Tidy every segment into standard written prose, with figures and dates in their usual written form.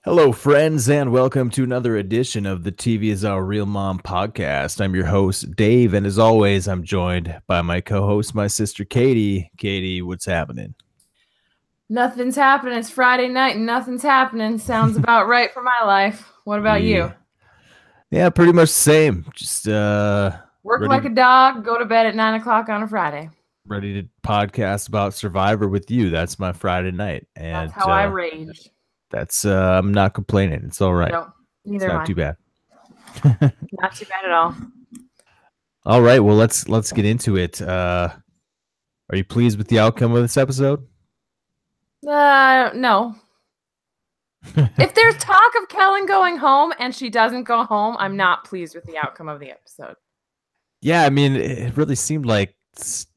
Hello, friends, and welcome to another edition of the TV is Our Real Mom podcast. I'm your host, Dave, and as always, I'm joined by my co-host, my sister, Katie. Katie, what's happening? Nothing's happening. It's Friday night and nothing's happening. Sounds about right for my life. What about you? Yeah, yeah, pretty much the same. Just Work ready like a to dog, go to bed at 9 o'clock on a Friday. ready to podcast about Survivor with you. That's my Friday night, That's and how I rage. that's I'm not complaining. It's all right. No, It's neither am not I. too bad. Not too bad at all. All right, well let's get into it. Are you pleased with the outcome of this episode? No. If there's talk of Kellyn going home and she doesn't go home, I'm not pleased with the outcome of the episode. Yeah, I mean, it really seemed like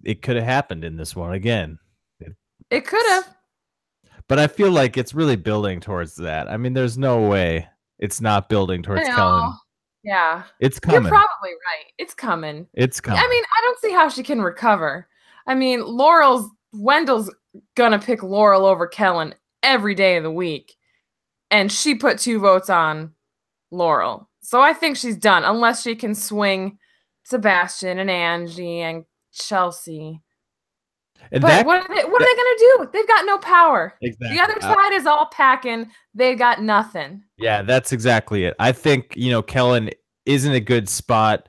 it could have happened in this one again. It could have. But I feel like it's really building towards that. I mean, there's no way it's not building I towards know. Kellyn. Yeah. It's You're coming. probably right. It's coming. It's I coming. mean, I don't see how she can recover. I mean, Wendell's gonna pick Laurel over Kellyn every day of the week. And she put 2 votes on Laurel. So I think she's done, unless she can swing Sebastian and Angie and Chelsea. And But what are they gonna do? They've got no power. exactly. The other side is all packing. They got nothing. Yeah, that's exactly it. I think, Kellyn is in a good spot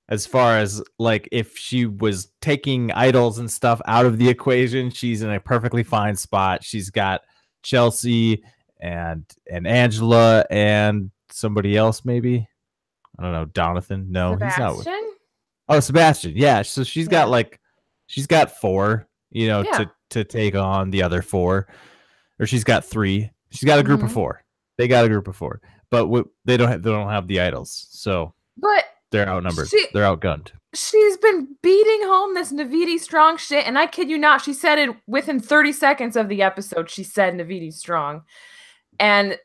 as far as like if she was taking idols and stuff out of the equation, she's in a perfectly fine spot. She's got Chelsea and Angela and somebody else maybe. I don't know, Jonathan. No, he's not with. Sebastian? Oh, Sebastian. Yeah, so she's got four, Yeah. to take on the other four, or she's got three. She's got a group of four. They got a group of four, but they don't have the idols, so But they're outnumbered. she They're outgunned. she's been beating home this Navidi strong shit, and I kid you not, she said it within 30 seconds of the episode. She said Navidi strong, and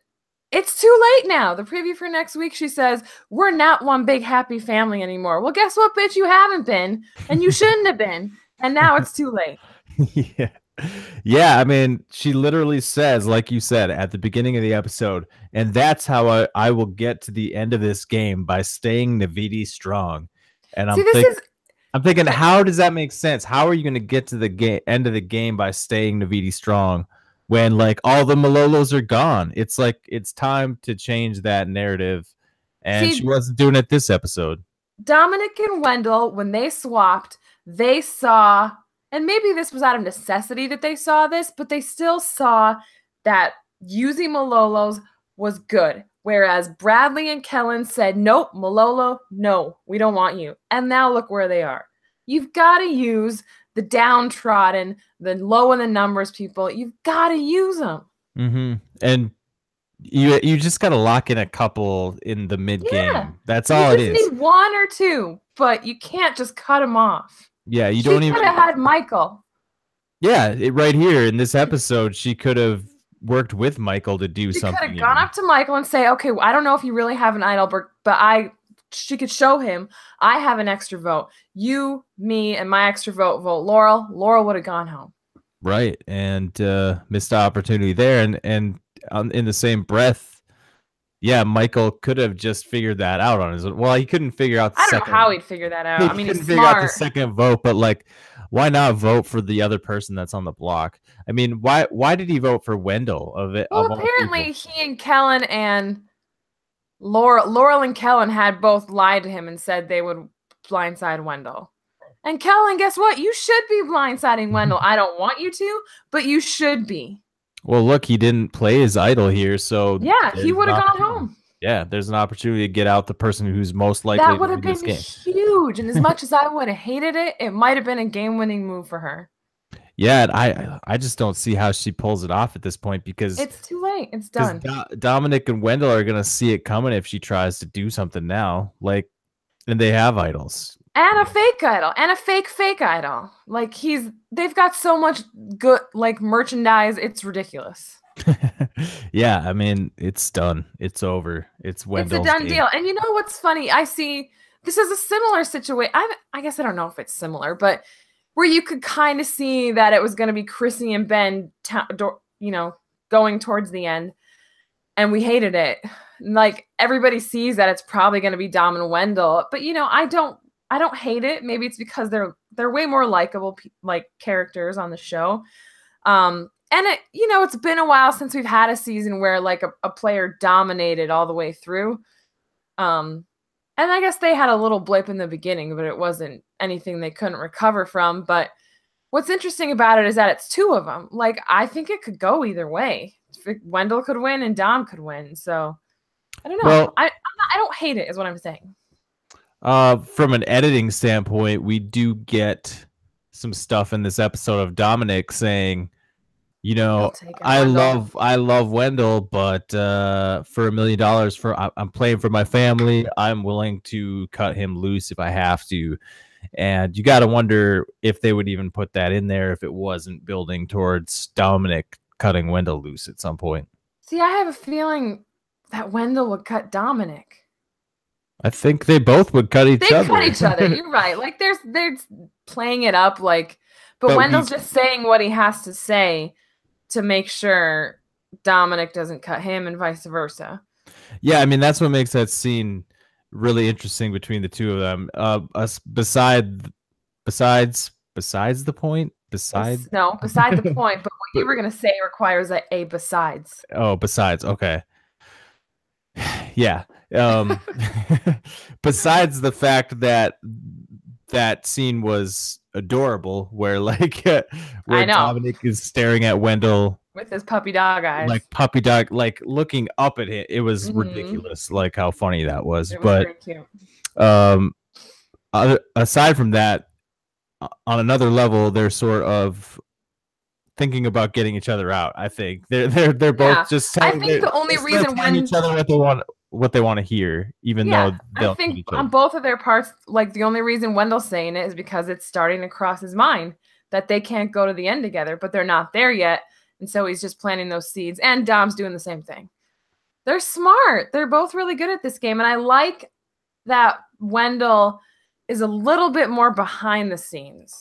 it's too late now. The preview for next week, she says, we're not one big happy family anymore. Well, guess what, bitch? You haven't been, and you shouldn't have been. And now it's too late. Yeah. Yeah, I mean, she literally says, like you said, at the beginning of the episode, and that's how I will get to the end of this game by staying Navidi strong. And See, this is I'm thinking, how does that make sense? How are you going to get to the end of the game by staying Navidi strong when like all the Malolos are gone? It's like it's time to change that narrative, and she wasn't doing it this episode. Dominic and Wendell, when they swapped, they saw, and maybe this was out of necessity that they saw this, but they still saw that using Malolos was good. Whereas Bradley and Kellyn said, nope, Malolo, no, we don't want you. And now look where they are. You've got to use the downtrodden, the low in the numbers people. You've got to use them. Mm-hmm. And you just got to lock in a couple in the mid game. Yeah. That's all it is. You just need one or two, but you can't just cut them off. Yeah, you don't even. She could have had Michael. Yeah, right here in this episode, she could have worked with Michael to do something. She could have gone up to Michael and say, okay, well, I don't know if you really have an idol, but she could show him, I have an extra vote. You, me, and my extra vote Laurel. Laurel would have gone home. Right, and missed opportunity there. And in the same breath, yeah, Michael could have just figured that out on his own. Well, he couldn't figure out the second. I don't know how he'd figure that out. I mean, couldn't figure out the second vote, but like, why not vote for the other person that's on the block? I mean, why did he vote for Wendell of it? Well, apparently he and Kellyn and Laurel and Kellyn had both lied to him and said they would blindside Wendell. And Kellyn, guess what? You should be blindsiding Wendell. I don't want you to, but you should be. Well, look, he didn't play his idol here, so yeah, he would have gone home. Yeah, there's an opportunity to get out the person who's most likely that would have been huge. And as much as I would have hated it, it might have been a game-winning move for her. Yeah, I just don't see how she pulls it off at this point because it's too late. It's done. Dominic and Wendell are gonna see it coming if she tries to do something now. Like, and they have idols. And a fake idol. And a fake idol. Like they've got so much good like merchandise, it's ridiculous. Yeah, I mean, it's done. It's over. It's Wendell's It's a done deal. And you know what's funny? I see this is a similar situation. I guess I don't know if it's similar, but where you could kind of see that it was going to be Chrissy and Ben, going towards the end. and we hated it. Like everybody sees that it's probably going to be Dom and Wendell, but I don't hate it. Maybe it's because they're way more likable like characters on the show. And it's been a while since we've had a season where like a player dominated all the way through. And I guess they had a little blip in the beginning, but it wasn't anything they couldn't recover from. But what's interesting about it is that it's two of them. Like, I think it could go either way. Wendell could win and Dom could win. So I don't know. Well, I don't hate it, is what I'm saying. From an editing standpoint, we do get some stuff in this episode of Dominic saying, I love Wendell, but for $1 million, I'm playing for my family. I'm willing to cut him loose if I have to. And you got to wonder if they would even put that in there if it wasn't building towards Dominic cutting Wendell loose at some point. See, I have a feeling that Wendell would cut Dominic. I think they both would cut each other. They cut each other. You're right. Like they're playing it up, like, but Wendell's just saying what he has to say to make sure Dominic doesn't cut him and vice versa. Yeah, I mean, that's what makes that scene really interesting between the two of them. Besides the point? Beside the point, but what you were going to say requires a besides. Oh, besides. Okay. Yeah. Besides the fact that scene was adorable, where Dominic is staring at Wendell with his puppy dog eyes, like puppy dog, like looking up at him. It was ridiculous, like how funny that was. But very cute. Aside from that, on another level, they're sort of thinking about getting each other out. I think they're both just telling. I think the only reason when each other what they want to hear, even though they'll. I think on both of their parts, like the only reason Wendell's saying it is because it's starting to cross his mind that they can't go to the end together, but they're not there yet, and so he's just planting those seeds. And Dom's doing the same thing. They're smart. They're both really good at this game, and I like that Wendell is a little bit more behind the scenes.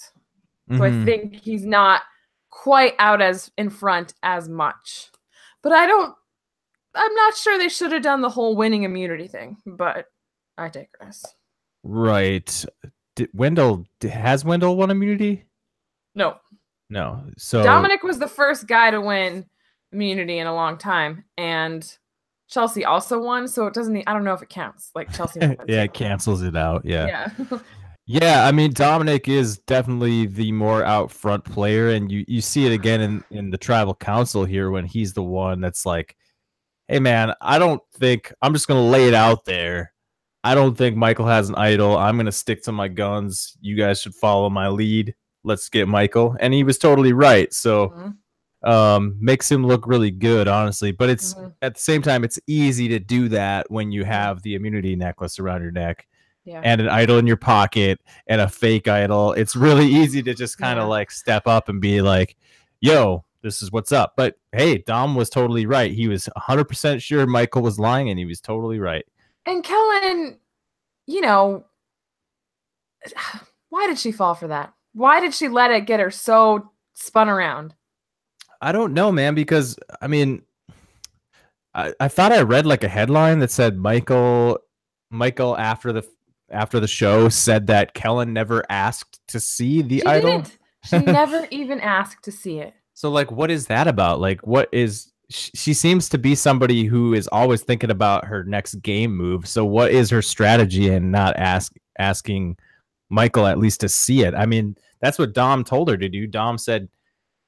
So I think he's not quite out as in front as much. But I'm not sure they should have done the whole winning immunity thing, but I take risks. Right. Has Wendell won immunity? No. So Dominic was the first guy to win immunity in a long time, and Chelsea also won, so it doesn't. I don't know if it counts. Like Chelsea. Yeah, it cancels it out. Yeah. Yeah. Yeah, I mean, Dominic is definitely the more out front player, and you see it again in the tribal council here when he's the one that's like, hey, man, I'm just going to lay it out there. I don't think Michael has an idol. I'm going to stick to my guns. You guys should follow my lead. Let's get Michael. And he was totally right. So makes him look really good, honestly. But it's at the same time, it's easy to do that when you have the immunity necklace around your neck. Yeah. And an idol in your pocket and a fake idol. It's really easy to just kind of like step up and be like, yo, this is what's up. But hey, Dom was totally right. He was 100% sure Michael was lying, and he was totally right. And Kellyn, why did she fall for that? Why did she let it get her so spun around? I don't know, man, because I mean, I thought I read like a headline that said Michael after the show said that Kellyn never asked to see the idol. She never even asked to see it. So like, what is that about? Like, she seems to be somebody who is always thinking about her next game move. So what is her strategy in not asking Michael at least to see it? I mean, that's what Dom told her to do. Dom said,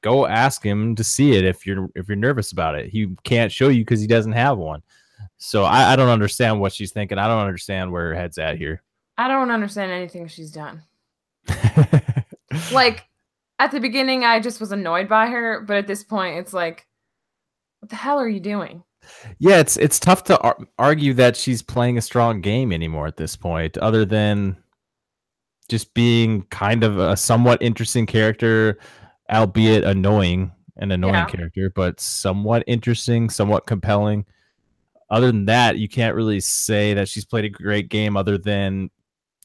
go ask him to see it if you're nervous about it. He can't show you because he doesn't have one. So I don't understand what she's thinking. I don't understand where her head's at here. I don't understand anything she's done. Like, at the beginning, I just was annoyed by her. But at this point, it's like, what the hell are you doing? Yeah, it's tough to argue that she's playing a strong game anymore at this point, other than just being kind of a somewhat interesting character, albeit annoying character, but somewhat interesting, somewhat compelling. Other than that, you can't really say that she's played a great game other than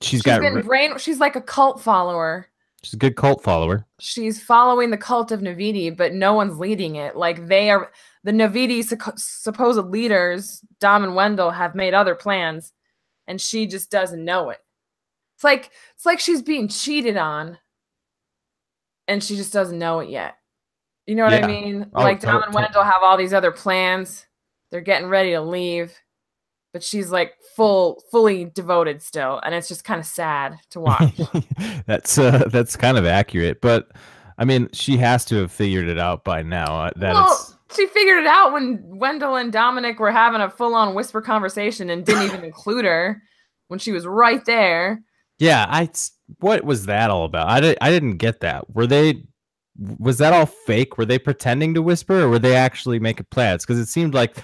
she's like a cult follower. She's a good cult follower. She's following the cult of Navidi, but no one's leading it. Like they are the Navidi supposed leaders, Dom and Wendell, have made other plans, and she just doesn't know it. It's like she's being cheated on, and she just doesn't know it yet. You know what I Yeah. mean? Oh, Like Dom and Wendell have all these other plans. They're getting ready to leave, but she's like fully devoted still, and it's just kind of sad to watch. That's kind of accurate, but I mean, she has to have figured it out by now. She figured it out when Wendell and Dominic were having a full-on whisper conversation and didn't even include her when she was right there. Yeah, what was that all about? I didn't get that. Was that all fake? Were they pretending to whisper, or were they actually making plans? Because it seemed like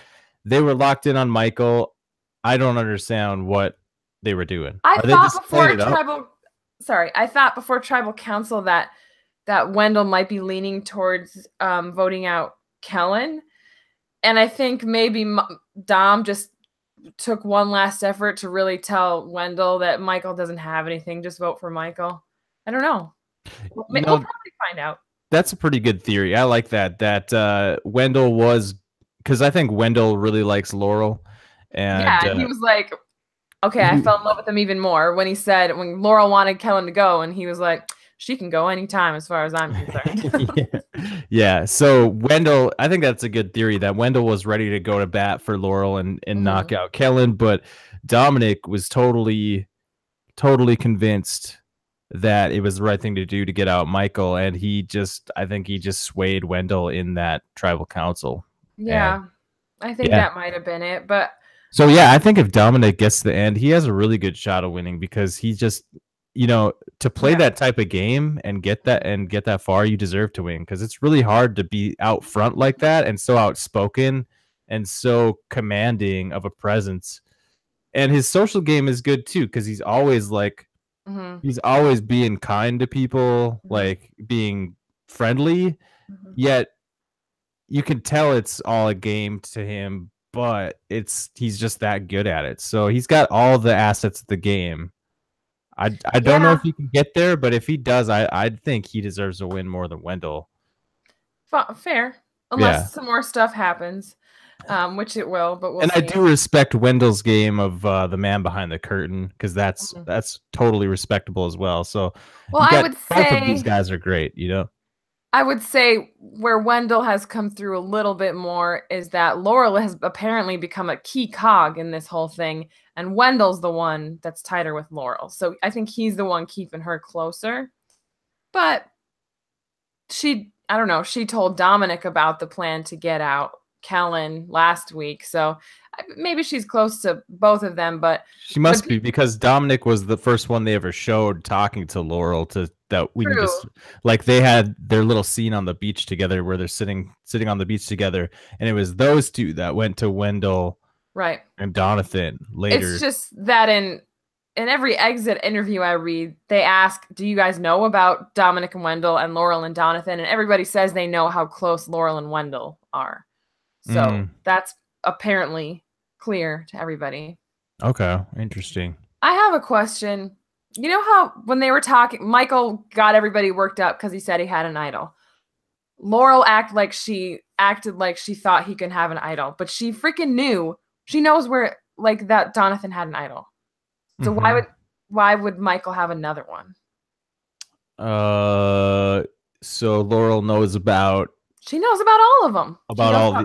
they were locked in on Michael. I don't understand what they were doing. I thought before tribal council that Wendell might be leaning towards voting out Kellyn, and I think maybe Dom just took one last effort to really tell Wendell that Michael doesn't have anything. Just vote for Michael. I don't know. We'll probably find out. That's a pretty good theory. I like that. That Wendell was, because I think Wendell really likes Laurel, and he was like, okay, I fell in love with him even more when when Laurel wanted Kellyn to go, and he was like, she can go anytime as far as I'm concerned. Yeah. So Wendell, I think that's a good theory that Wendell was ready to go to bat for Laurel and knock out Kellyn, but Dominic was totally convinced that it was the right thing to do to get out Michael, and I think he just swayed Wendell in that tribal council. Yeah, I think that might have been it. But so yeah, I think if Dominic gets to the end, he has a really good shot of winning, because he just, to play that type of game and get that far, you deserve to win, because it's really hard to be out front like that and so outspoken and so commanding of a presence. And his social game is good too, because he's always like, he's always being kind to people, like being friendly, yet you can tell it's all a game to him, but he's just that good at it. So he's got all the assets of the game. I don't know if he can get there, but if he does, I think he deserves to win more than Wendell. Fair. Unless some more stuff happens, which it will, but we'll see. I do respect Wendell's game of the man behind the curtain, because that's totally respectable as well. So I would say both of these guys are great, I would say where Wendell has come through a little bit more is that Laurel has apparently become a key cog in this whole thing, and Wendell's the one that's tighter with Laurel. So I think he's the one keeping her closer. But I don't know, she told Dominic about the plan to get out Kellyn last week, so maybe she's close to both of them. But she must be, because Dominic was the first one they ever showed talking to Laurel, they had their little scene on the beach together where they're sitting on the beach together, and it was those two that went to Wendell and Donathan later. It's just that in every exit interview I read, they ask, do you guys know about Dominic and Wendell and Laurel and Donathan? And everybody says they know how close Laurel and Wendell are. So that's apparently clear to everybody. Okay, interesting. I have a question. You know how when they were talking, Michael got everybody worked up because he said he had an idol. Laurel acted like she thought he could have an idol, but she freaking knew. She knows where, like, that Donathan had an idol. So why would Michael have another one? So Laurel knows about. She knows about all of them.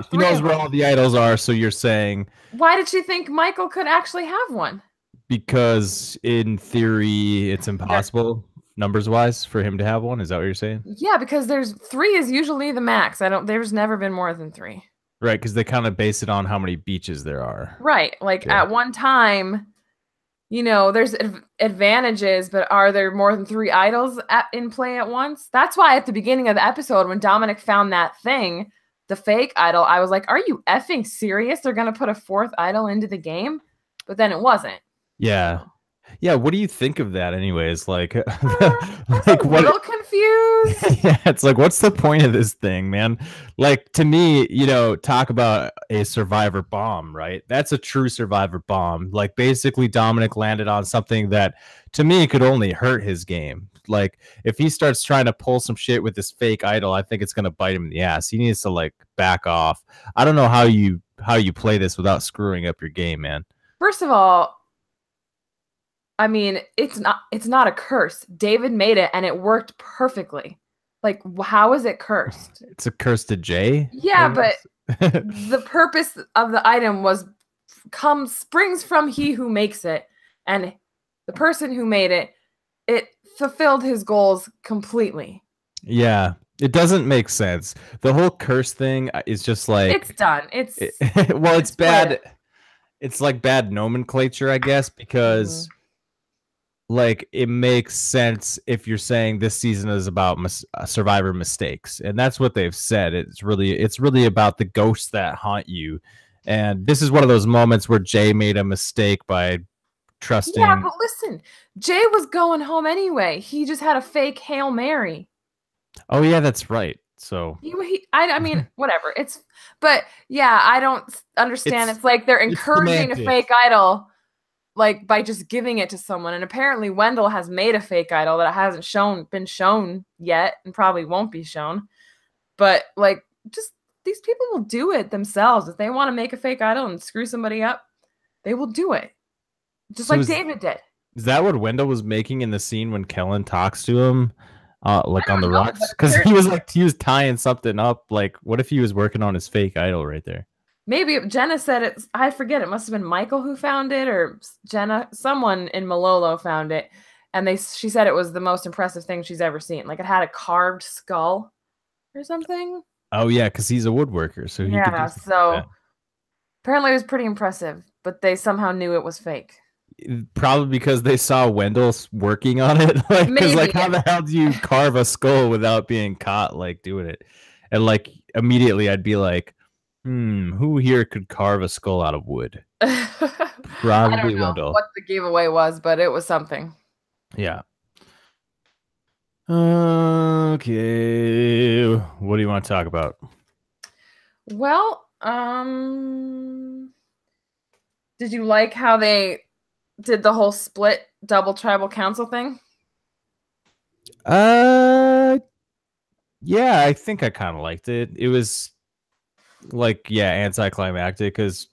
She knows where all the idols are. So you're saying, why did she think Michael could actually have one? Because in theory, it's impossible numbers wise for him to have one. Is that what you're saying? Yeah, because three is usually the max. There's never been more than 3. Right, because they kind of base it on how many beaches there are. Right, like at one time, there's advantages, but are there more than 3 idols in play at once? That's why at the beginning of the episode, when Dominic found that thing, the fake idol, I was like, are you effing serious? They're going to put a 4th idol into the game? But then it wasn't. Yeah. Yeah, what do you think of that anyways? Like, I'm a little confused. Yeah, it's like, what's the point of this thing, man? Like, to me, talk about a survivor bomb, right? That's a true survivor bomb. Like, basically Dominic landed on something that to me could only hurt his game. like if he starts trying to pull some shit with this fake idol, I think it's gonna bite him in the ass. He needs to like back off. I don't know how you play this without screwing up your game, man. First of all, I mean, it's not a curse. David made it and it worked perfectly. Like, how is it cursed? It's a curse to Jay. Yeah, but the purpose of the item springs from he who makes it, and the person who made it, it fulfilled his goals completely. Yeah, it doesn't make sense. The whole curse thing is just like it's done. Well, it's bad. It's like bad nomenclature, I guess, because like it makes sense if you're saying this season is about survivor mistakes, and that's what they've said. It's really about the ghosts that haunt you, and this is one of those moments where Jay made a mistake by trusting. Yeah, but listen, Jay was going home anyway. He just had a fake Hail Mary. Oh yeah, that's right. So I mean, whatever. But yeah, I don't understand. It's like they're encouraging a fake idol, like by just giving it to someone. And apparently Wendell has made a fake idol that hasn't been shown yet and probably won't be shown. But like, just these people will do it themselves. If they want to make a fake idol and screw somebody up, they will do it. Just like David did. Is that what Wendell was making in the scene when Kellyn talks to him? Like on the rocks? Because he was tying something up. Like, what if he was working on his fake idol right there? Maybe Jenna said it. I forget. It must have been Michael who found it, or Jenna. Someone in Malolo found it, and she said it was the most impressive thing she's ever seen. Like it had a carved skull or something. Oh yeah, because he's a woodworker, so he could do so like apparently it was pretty impressive, but they somehow knew it was fake. Probably because they saw Wendell working on it. Like, because like, how the hell do you carve a skull without being caught like doing it? And like immediately, I'd be like, who here could carve a skull out of wood? Probably I don't know Wendell. what the giveaway was, but it was something. Yeah. Okay. What do you want to talk about? Well, did you like how they did the whole split double tribal council thing? Yeah, I think I kind of liked it. It was like, yeah, anticlimactic because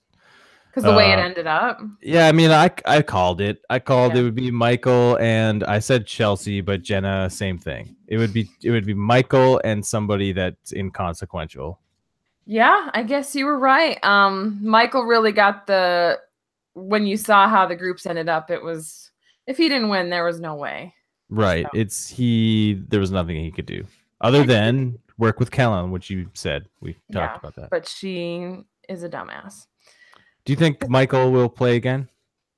the way it ended up. Yeah, I mean, I called it. I called it would be Michael, and I said Chelsea, but Jenna, same thing. It would be Michael and somebody that's inconsequential. Yeah, I guess you were right. Michael really got when you saw how the groups ended up, it was, if he didn't win, there was no way. Right. So. There was nothing he could do other than work with Kellyn, which you said. We talked about that. But she is a dumbass. Do you think Michael will play again?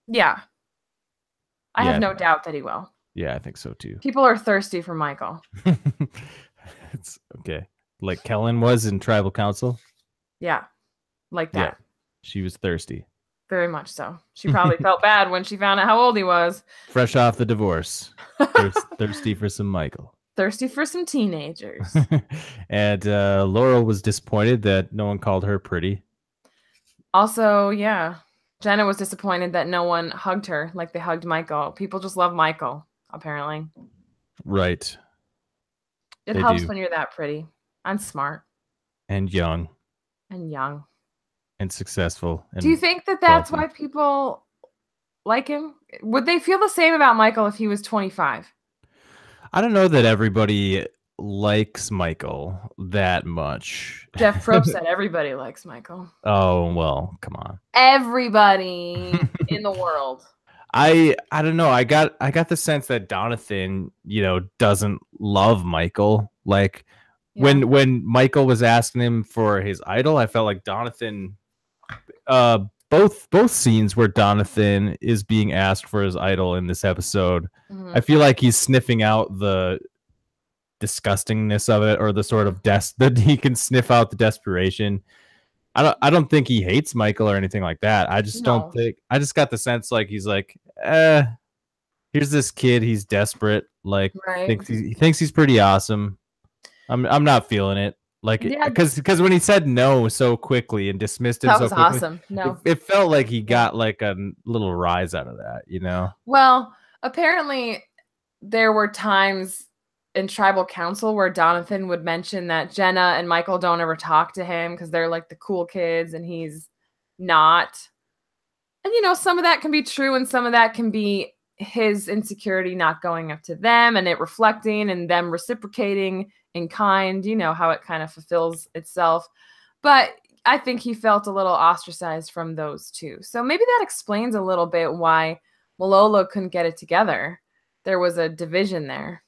Yeah. I have no doubt that he will. Yeah, I think so too. People are thirsty for Michael. It's okay. Like Kellyn was in Tribal Council? Yeah. Like that. Yeah. She was thirsty. Very much so. She probably felt bad when she found out how old he was. Fresh off the divorce. Thirsty for some Michael. Thirsty for some teenagers. And Laurel was disappointed that no one called her pretty. Also, yeah. Jenna was disappointed that no one hugged her like they hugged Michael. People just love Michael, apparently. Right. It helps when you're that pretty and smart. And young. And young. And successful. And do you think that that's why people like him? Would they feel the same about Michael if he was 25? I don't know that everybody likes Michael that much. Jeff Probst said everybody likes Michael. Oh, well, come on. Everybody in the world. I don't know. I got the sense that Donathan, doesn't love Michael. Like when Michael was asking him for his idol, I felt like Donathan both scenes where Donathan is being asked for his idol in this episode, I feel like he's sniffing out the disgustingness of it, or the sort of that he can sniff out the desperation. I don't think he hates Michael or anything like that. I just don't think. I just got the sense like he's like, here's this kid. He's desperate. Like he thinks he's pretty awesome. I'm not feeling it. Like, because when he said no so quickly and dismissed him so quickly, awesome. No, it felt like he got like a little rise out of that, Well, apparently there were times in tribal council where Donathan would mention that Jenna and Michael don't ever talk to him because they're like the cool kids and he's not. And, you know, some of that can be true and some of that can be his insecurity not going up to them and it reflecting and them reciprocating in kind, you know, how it kind of fulfills itself. But I think he felt a little ostracized from those two. So maybe that explains a little bit why Malolo couldn't get it together. There was a division there.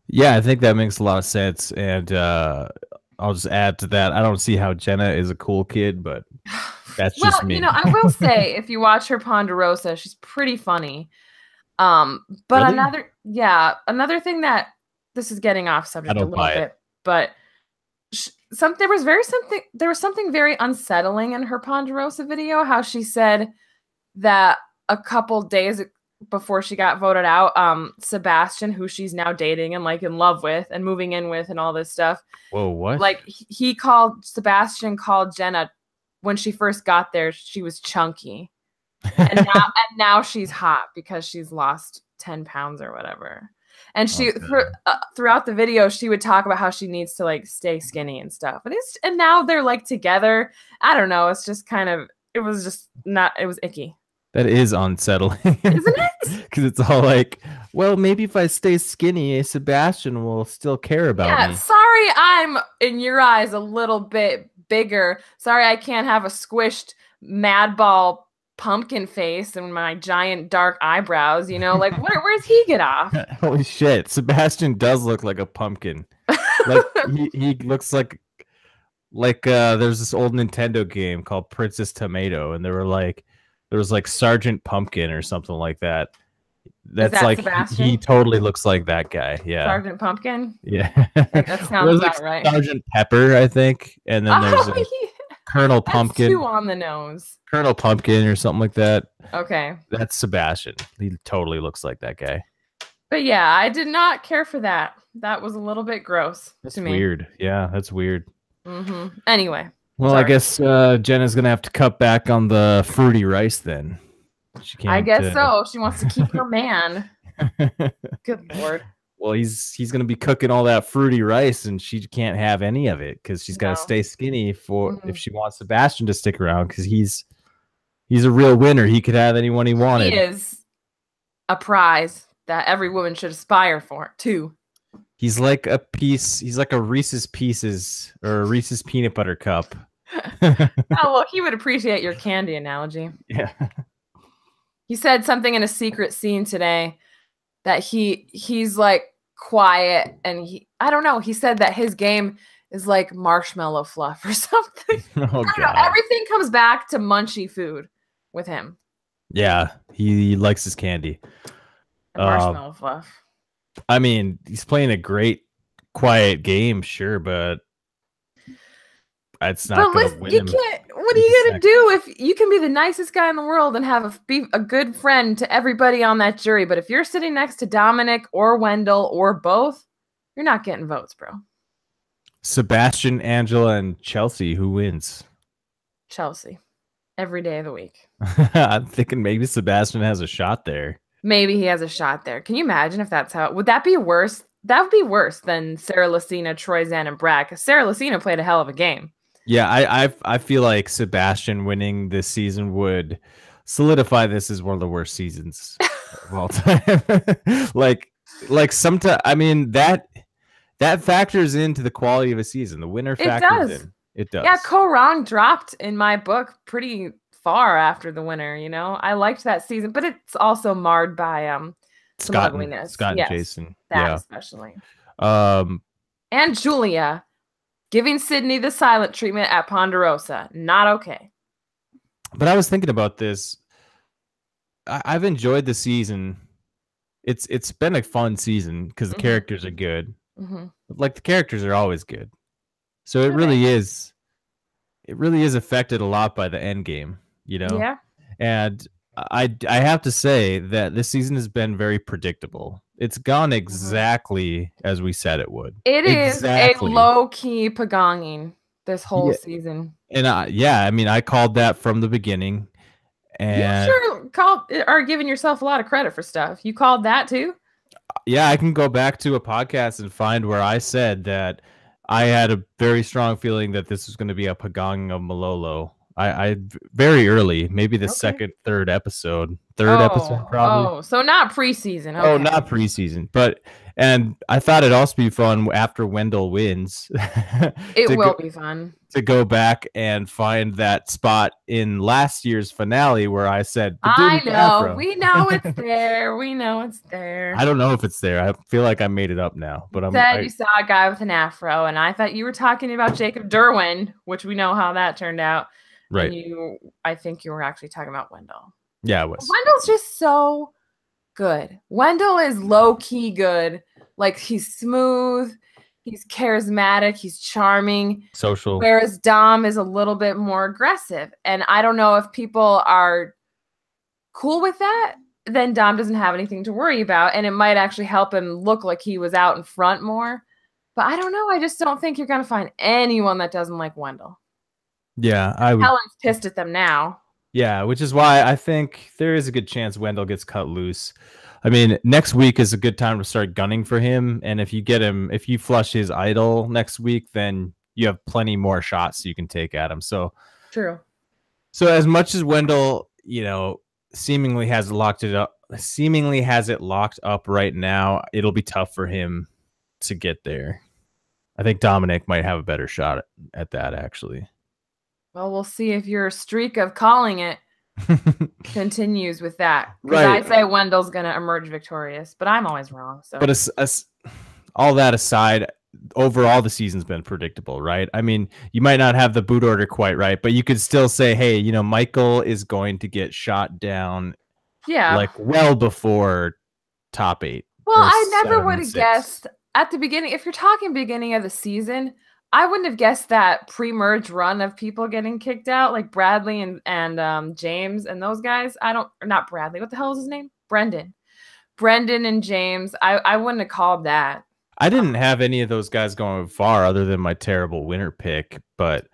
Yeah, I think that makes a lot of sense. And I'll just add to that. I don't see how Jenna is a cool kid, but that's just me. You know, I will say if you watch her Ponderosa, she's pretty funny. But Really? another thing that this is getting off subject a little bit, but there was something very unsettling in her Ponderosa video, how she said that a couple days before she got voted out, Sebastian, who she's now dating and like in love with and moving in with and all this stuff. Whoa, what? Like Sebastian called Jenna when she first got there, she was chunky. And now she's hot because she's lost 10 pounds or whatever. And she throughout the video, she would talk about how she needs to like stay skinny and stuff. And now they're like together. I don't know. It's just it was icky. That is unsettling. Isn't it? Because it's all like, well, maybe if I stay skinny, Sebastian will still care about me. Sorry, I'm in your eyes a little bit bigger. Sorry, I can't have a squished Madball pumpkin face and my giant dark eyebrows, you know, like where's he get off? Holy shit, Sebastian does look like a pumpkin. Like he looks like there's this old Nintendo game called Princess Tomato, and there was like Sergeant Pumpkin or something like that. That's like Sebastian? He totally looks like that guy. Yeah, Sergeant Pumpkin. Yeah, that sounds about like right. Sergeant Pepper, I think, and then there's Colonel Pumpkin. That's too on the nose. Colonel Pumpkin or something like that. Okay. That's Sebastian. He totally looks like that guy. But yeah, I did not care for that. That was a little bit gross to me. Weird. Yeah, that's weird. Mm-hmm. Anyway. Well, I guess Jenna's going to have to cut back on the fruity rice then. She can't, I guess so. She wants to keep her man. Good Lord. Well, he's going to be cooking all that fruity rice, and she can't have any of it because she's got to stay skinny if she wants Sebastian to stick around, because he's a real winner. He could have anyone he wanted. He is a prize that every woman should aspire for, too. He's like a Reese's Pieces or a Reese's Peanut Butter Cup. Oh, well, he would appreciate your candy analogy. Yeah. He said something in a secret scene today that he's like quiet, and I don't know. He said that his game is like marshmallow fluff or something. Oh, I don't know. Everything comes back to munchy food with him. Yeah, he likes his candy. And marshmallow fluff. I mean, he's playing a great, quiet game, sure, but it's not going to win him. What are you going to do if you can be the nicest guy in the world and be a good friend to everybody on that jury? But if you're sitting next to Dominic or Wendell or both, you're not getting votes, bro. Sebastian, Angela, and Chelsea, who wins? Chelsea. Every day of the week. I'm thinking maybe Sebastian has a shot there. Maybe he has a shot there. Can you imagine if that's how... Would that be worse? That would be worse than Sarah Lucina, Troy Zan, and Brad, because Sarah Lucina played a hell of a game. Yeah, I feel like Sebastian winning this season would solidify this as one of the worst seasons of all time. like sometimes, I mean, that factors into the quality of a season. The winner factors in. It does. Yeah, Korong dropped in my book pretty far after the winner, you know. I liked that season, but it's also marred by some ugliness. Scott and Jason. That especially. And Julia giving Sydney the silent treatment at Ponderosa. Not okay. But I was thinking about this. I've enjoyed the season. It's been a fun season because the characters are good. Mm-hmm. Like, the characters are always good. So it really is affected a lot by the end game, you know? Yeah. And I have to say that this season has been very predictable. It's gone exactly as we said it would. It is a low-key pagonging this whole season. And I mean, I called that from the beginning. And you sure are giving yourself a lot of credit for stuff. You called that too? Yeah, I can go back to a podcast and find where I said that I had a very strong feeling that this was going to be a Pagong of Malolo. I very early, maybe the Okay. second, third episode probably. So not preseason. Oh, Okay. not preseason, but and I thought it'd also be fun after Wendell wins It to go will be fun. to go back and find that spot in last year's finale where I said the dude I with the know. afro. We know it's there. We know it's there. I don't know if it's there. I feel like I made it up now, You but said you saw a guy with an afro, and I thought you were talking about Jacob Derwin, which we know how that turned out. right. And I think you were actually talking about Wendell. Yeah, it was. Wendell's just so good. Wendell is low key good. Like he's smooth, he's charismatic, he's charming. Social. Whereas Dom is a little bit more aggressive. And I don't know if people are cool with that, then Dom doesn't have anything to worry about. And it might actually help him look like he was out in front more. But I don't know. I just don't think you're going to find anyone that doesn't like Wendell. Yeah, I would. Helen's pissed at them now. Yeah, which is why I think there is a good chance Wendell gets cut loose. I mean, next week is a good time to start gunning for him. And if you flush his idol next week, then you have plenty more shots you can take at him. So True. So as much as Wendell, seemingly has it locked up right now, it'll be tough for him to get there. I think Dominic might have a better shot at that, actually. Well, we'll see if your streak of calling it continues with that. Because Right. I say Wendell's going to emerge victorious, but I'm always wrong. So, But all that aside, overall the season's been predictable, right? I mean, you might not have the boot order quite right, but you could still say, hey, Michael is going to get shot down, yeah, like well before top 8. Well, I never would have guessed at the beginning. If you're talking beginning of the season, I wouldn't have guessed that pre-merge run of people getting kicked out, like Bradley and James and those guys. Not Bradley. What the hell is his name? Brendan and James. I wouldn't have called that. I didn't have any of those guys going far other than my terrible winner pick, but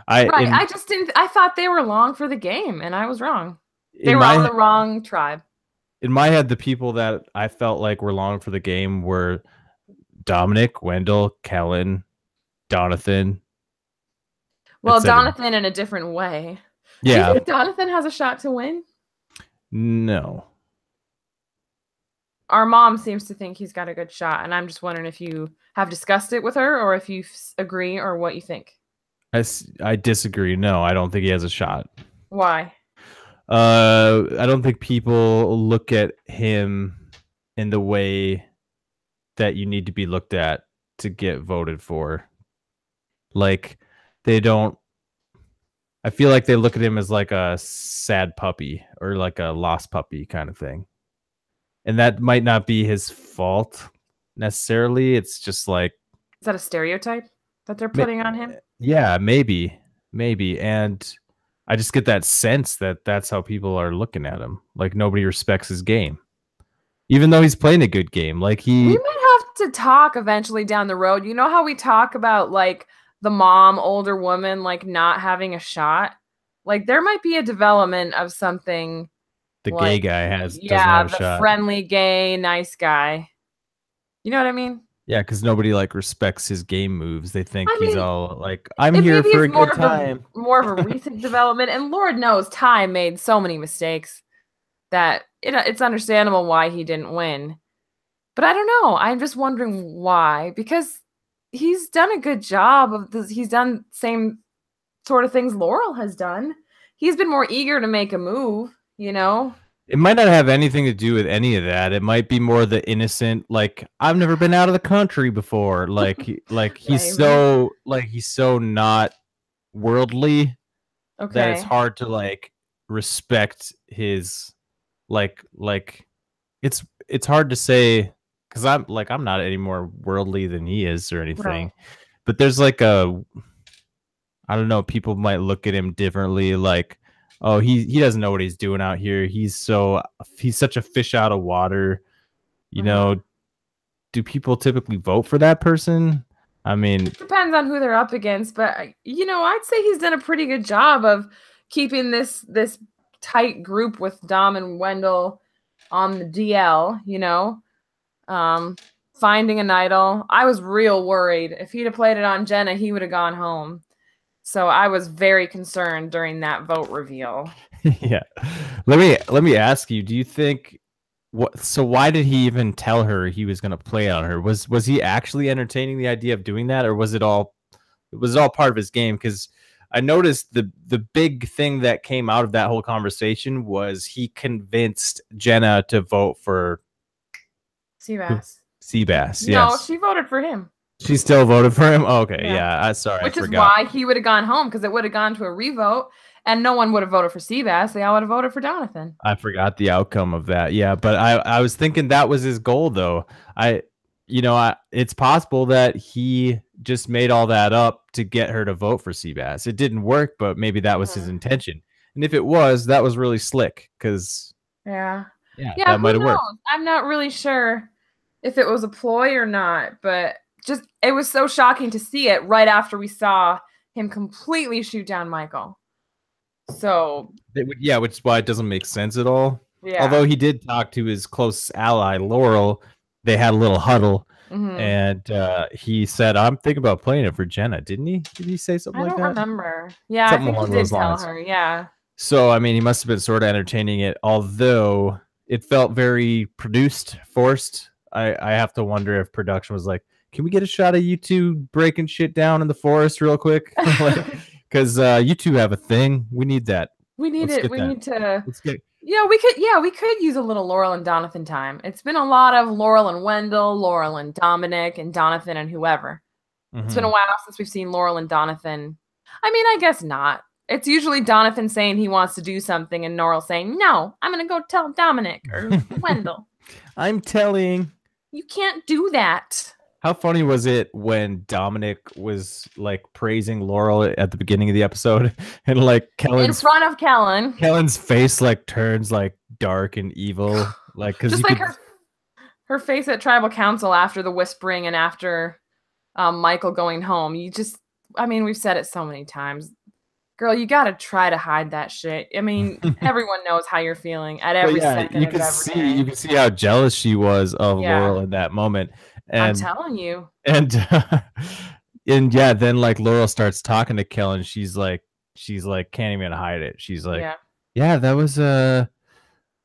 I just didn't. I thought they were long for the game, and I was wrong. They were on the wrong tribe. In my head, the people that I felt like were long for the game were Dominic, Wendell, Kellyn, Donathan. Well, Donathan in a different way. Yeah. Do you think Donathan has a shot to win? No. Our mom seems to think he's got a good shot, and I'm just wondering if you have discussed it with her or if you agree or what you think. I disagree. No, I don't think he has a shot. Why? I don't think people look at him in the way that you need to be looked at to get voted for. Like, they don't. I feel like they look at him as like a sad puppy or like a lost puppy kind of thing. And that might not be his fault necessarily. It's just like, is that a stereotype that they're putting on him? Yeah, maybe. And I just get that sense that that's how people are looking at him. Like, nobody respects his game, even though he's playing a good game. Like, we might have to talk eventually down the road. You know how we talk about like the mom, older woman, like not having a shot. Like, there might be a development of something. The gay guy doesn't have a shot. Friendly gay nice guy. You know what I mean? Yeah, because nobody like respects his game moves. They think he's all like, I'm here for a good time. More of a recent development, and Lord knows Ty made so many mistakes that it's understandable why he didn't win. But I don't know. I'm just wondering why, because he's done a good job of this. He's done same sort of things Laurel has done. He's been more eager to make a move. It might not have anything to do with any of that. It might be more the innocent, like, I've never been out of the country before. Like he's so not worldly that it's hard to like respect his like it's hard to say, because I'm not any more worldly than he is or anything. Right. But there's like I don't know, people might look at him differently, like, oh, he doesn't know what he's doing out here. He's such a fish out of water. Do people typically vote for that person? I mean, it depends on who they're up against, but I'd say he's done a pretty good job of keeping this tight group with Dom and Wendell on the DL. finding an idol. I was real worried. If he'd have played it on Jenna, he would have gone home. So I was very concerned during that vote reveal. Yeah. Let me ask you, do you think so why did he even tell her he was going to play on her? Was he actually entertaining the idea of doing that, or was it all part of his game? Because I noticed the big thing that came out of that whole conversation was he convinced Jenna to vote for Seabass. Seabass. No, yes. she voted for him. She still voted for him? Oh, okay. Yeah. Sorry. Which I is why he would have gone home, because it would have gone to a revote and no one would have voted for Seabass. They all would have voted for Donathan. I forgot the outcome of that. Yeah. But I was thinking that was his goal, though. It's possible that he just made all that up to get her to vote for Seabass. It didn't work, but maybe that was his intention. And if it was, that was really slick because. Yeah, that might have worked. I'm not really sure if it was a ploy or not, but just it was so shocking to see it right after we saw him completely shoot down Michael. So which is why it doesn't make sense at all. Yeah. Although he did talk to his close ally Laurel, they had a little huddle, and he said, "I'm thinking about playing it for Jenna." Didn't he? Did he say something like that? I don't remember. Yeah, something I think he did tell her. Yeah. So I mean, he must have been sort of entertaining it, although it felt very produced, forced. I have to wonder if production was like, can we get a shot of you two breaking shit down in the forest real quick? Because you two have a thing. We need that. We need it. We need to. We could use a little Laurel and Donathan time. It's been a lot of Laurel and Wendell, Laurel and Dominic, and Donathan and whoever. It's been a while since we've seen Laurel and Donathan. I mean, I guess not. It's usually Donathan saying he wants to do something and Laurel saying, no, I'm going to go tell Dominic or Wendell. I'm telling. You can't do that. How funny was it when Dominic was like praising Laurel at the beginning of the episode and like Kellyn in front of Kellyn. Kellyn's face like turns like dark and evil, like because just like her face at tribal council after the whispering and after Michael going home. We've said it so many times. Girl, you got to try to hide that shit. I mean, everyone knows how you're feeling at every second. You can see how jealous she was of Laurel in that moment. And, I'm telling you. And then like Laurel starts talking to Kellyn. She's like, can't even hide it. She's like, yeah, that was a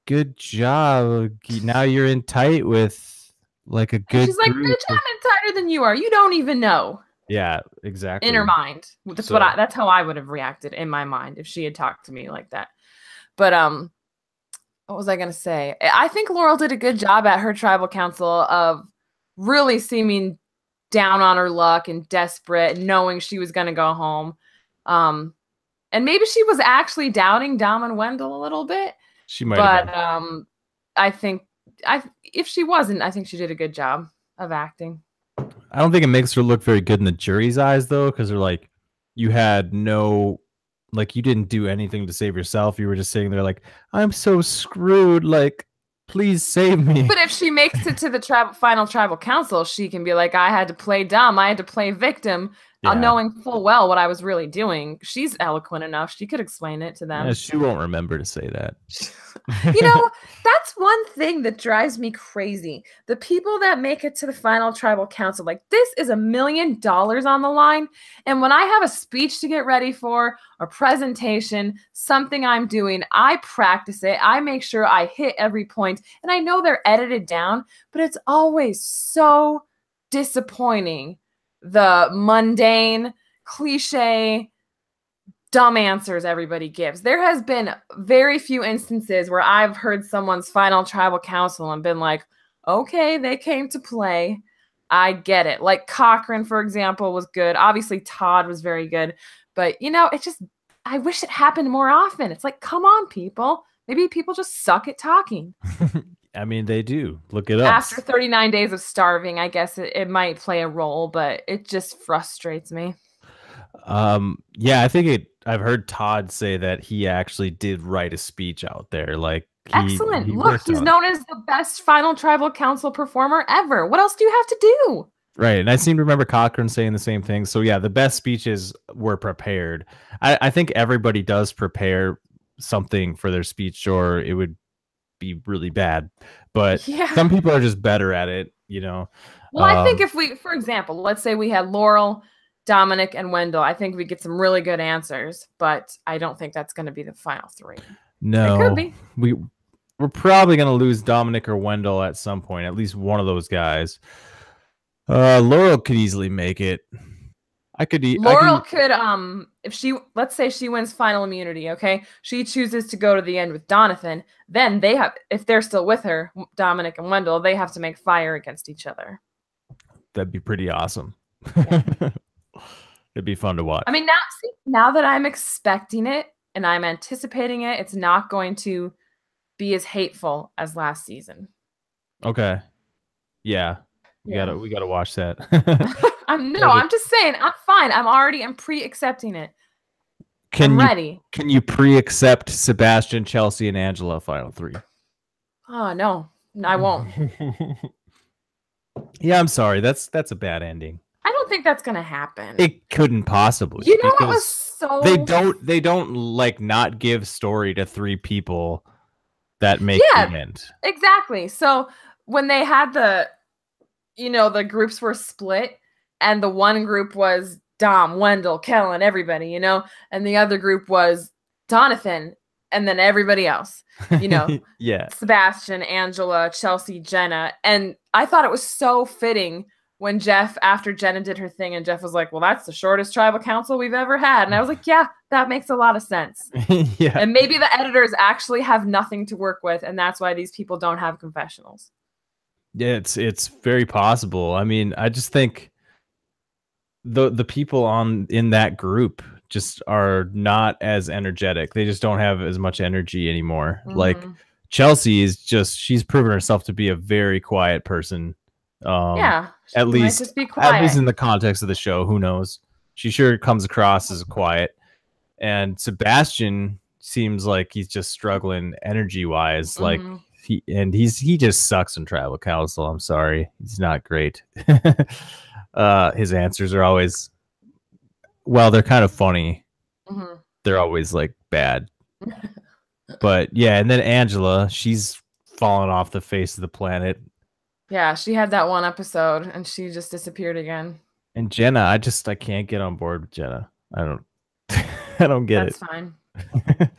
good job. Now you're in tight with like a good. She's like, bitch, I'm in tighter than you are. You don't even know. Yeah, exactly. In her mind. That's how I would have reacted in my mind if she had talked to me like that. But what was I gonna say? I think Laurel did a good job at her tribal council of really seeming down on her luck and desperate, knowing she was gonna go home. And maybe she was actually doubting Dom and Wendell a little bit. She might have been. I think if she wasn't, I think she did a good job of acting. I don't think it makes her look very good in the jury's eyes, though, because they're like, you didn't do anything to save yourself. You were just sitting there like, I'm so screwed. Like, please save me. But if she makes it to the final tribal council, she can be like, I had to play dumb. I had to play victim, knowing full well what I was really doing. She's eloquent enough. She could explain it to them. Yeah, she won't remember to say that. That's one thing that drives me crazy. The people that make it to the final tribal council, like, this is $1 million on the line. And when I have a speech to get ready for, a presentation, something I'm doing, I practice it. I make sure I hit every point. And I know they're edited down, but it's always so disappointing. The mundane, cliche, dumb answers everybody gives. There has been very few instances where I've heard someone's final tribal council and been like, okay, they came to play. I get it. Like Cochran, for example, was good. Obviously, Todd was very good. But, I wish it happened more often. It's like, come on, people. Maybe people just suck at talking. I mean, they do. Look it up. After 39 days of starving, I guess it might play a role, but it just frustrates me. I think I've heard Todd say that he actually did write a speech out there. Like, excellent. Look, he's known as the best final tribal council performer ever. What else do you have to do? Right. And I seem to remember Cochran saying the same thing. So yeah, the best speeches were prepared. I think everybody does prepare something for their speech, or it would be really bad, but Yeah. some people are just better at it, you know. Well, I think if we, for example, let's say we had Laurel, Dominic, and Wendell, I think we get some really good answers, but I don't think that's going to be the final three. No, it could be. We're probably going to lose Dominic or Wendell at some point, at least one of those guys. Laurel could easily make it. Laurel could if she, let's say she wins final immunity, okay? She chooses to go to the end with Donathan, then they have, if they're still with her, Dominic and Wendell, they have to make fire against each other. That'd be pretty awesome. Yeah. It'd be fun to watch. I mean, now that I'm expecting it and I'm anticipating it, it's not going to be as hateful as last season. Okay. Yeah. We gotta watch that. I'm just saying, I'm fine. I'm pre-accepting it. I'm ready. Can you pre-accept Sebastian, Chelsea, and Angela final three? Oh no, I won't. Yeah, I'm sorry. That's a bad ending. I don't think that's gonna happen. It couldn't possibly. You know what was so they don't like not give story to three people that make the end. Exactly. So when they had the groups were split, and the one group was Dom, Wendell, Kellyn, everybody, and the other group was Donathan, and then everybody else, yeah, Sebastian, Angela, Chelsea, Jenna. And I thought it was so fitting when after Jenna did her thing, and Jeff was like, well, that's the shortest tribal council we've ever had. And I was like, yeah, that makes a lot of sense. Yeah. And maybe the editors actually have nothing to work with, and that's why these people don't have confessionals. Yeah, it's very possible. I mean, I just think the people in that group just are not as energetic. They just don't have as much energy anymore. Mm-hmm. Like Chelsea she's proven herself to be a very quiet person. At least in the context of the show, who knows? She sure comes across as quiet. And Sebastian seems like he's just struggling energy wise. Like he just sucks in tribal council. I'm sorry, he's not great. His answers are always, well, they're kind of funny. Mm-hmm. They're always like bad. But yeah, and then Angela, she's fallen off the face of the planet. Yeah, she had that one episode and she just disappeared again. And Jenna, I can't get on board with Jenna. I don't get it. That's fine.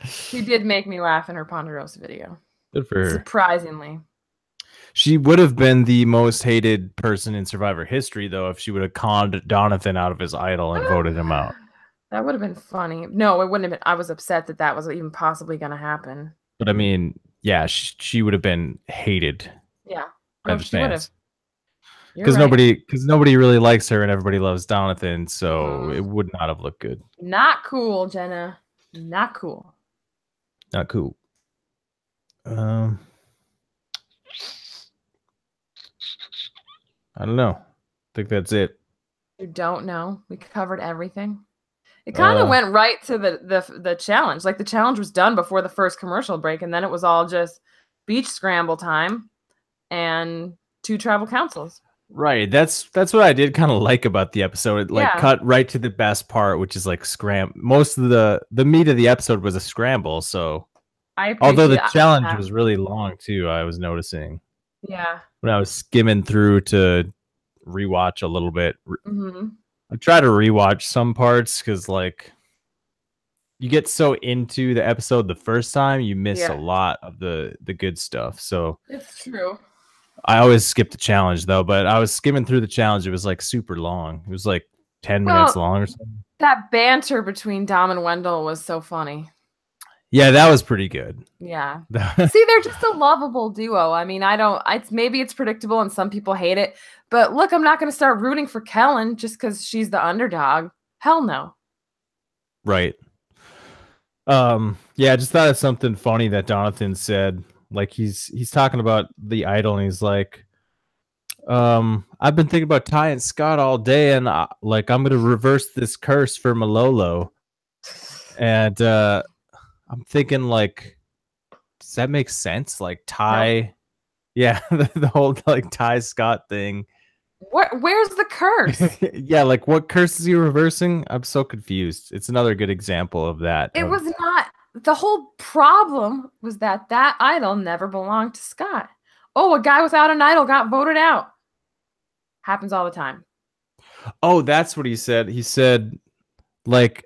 She did make me laugh in her Ponderosa video. Good for her. Surprisingly. She would have been the most hated person in Survivor history, though, if she would have conned Donathan out of his idol and voted him out. That would have been funny. No, it wouldn't have been. I was upset that was even possibly going to happen. But I mean, yeah, she would have been hated. Yeah. She would have. Because nobody really likes her and everybody loves Donathan, so it would not have looked good. Not cool, Jenna. Not cool. Not cool. I don't know. I think that's it. You don't know? We covered everything. It kind of went right to the challenge. Like the challenge was done before the first commercial break, and then it was all just beach scramble time and 2 tribal councils. Right. That's what I did kind of like about the episode. It cut right to the best part, which is like most of the meat of the episode was a scramble. So although the challenge was really long too, I was noticing. Yeah. When I was skimming through to rewatch a little bit. Mm-hmm. I try to rewatch some parts because like you get so into the episode the first time, you miss a lot of the good stuff. So it's true. I always skip the challenge though, but I was skimming through the challenge. It was like super long. It was like 10 minutes long or something. That banter between Dom and Wendell was so funny. Yeah, that was pretty good. Yeah. See, they're just a lovable duo. I mean, maybe it's predictable and some people hate it, but look, I'm not going to start rooting for Kellyn just because she's the underdog. Hell no. Right. Yeah, I just thought of something funny that Donathan said. Like he's talking about the idol and he's like, I've been thinking about Ty and Scott all day and I'm going to reverse this curse for Malolo. And I'm thinking like, does that make sense? Like Ty, no. Yeah, the whole like Ty Scott thing. Where's the curse? Yeah, like what curse is he reversing? I'm so confused. It's another good example of that. It was not the whole problem was that idol never belonged to Scott. Oh, a guy without an idol got voted out. Happens all the time. Oh, that's what he said. He said, like,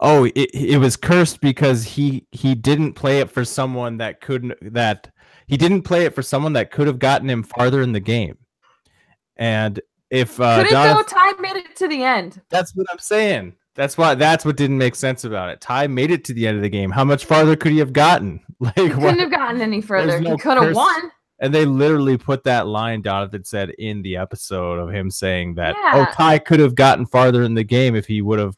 oh, it was cursed because he didn't play it for someone that he didn't play it for someone that could have gotten him farther in the game. And if couldn't go, Ty made it to the end. That's what I'm saying. That's what didn't make sense about it. Ty made it to the end of the game. How much farther could he have gotten? Like, he couldn't have gotten any further. He could have won. And they literally put that line Donovan said in the episode of him saying that, oh, Ty could have gotten farther in the game if he would have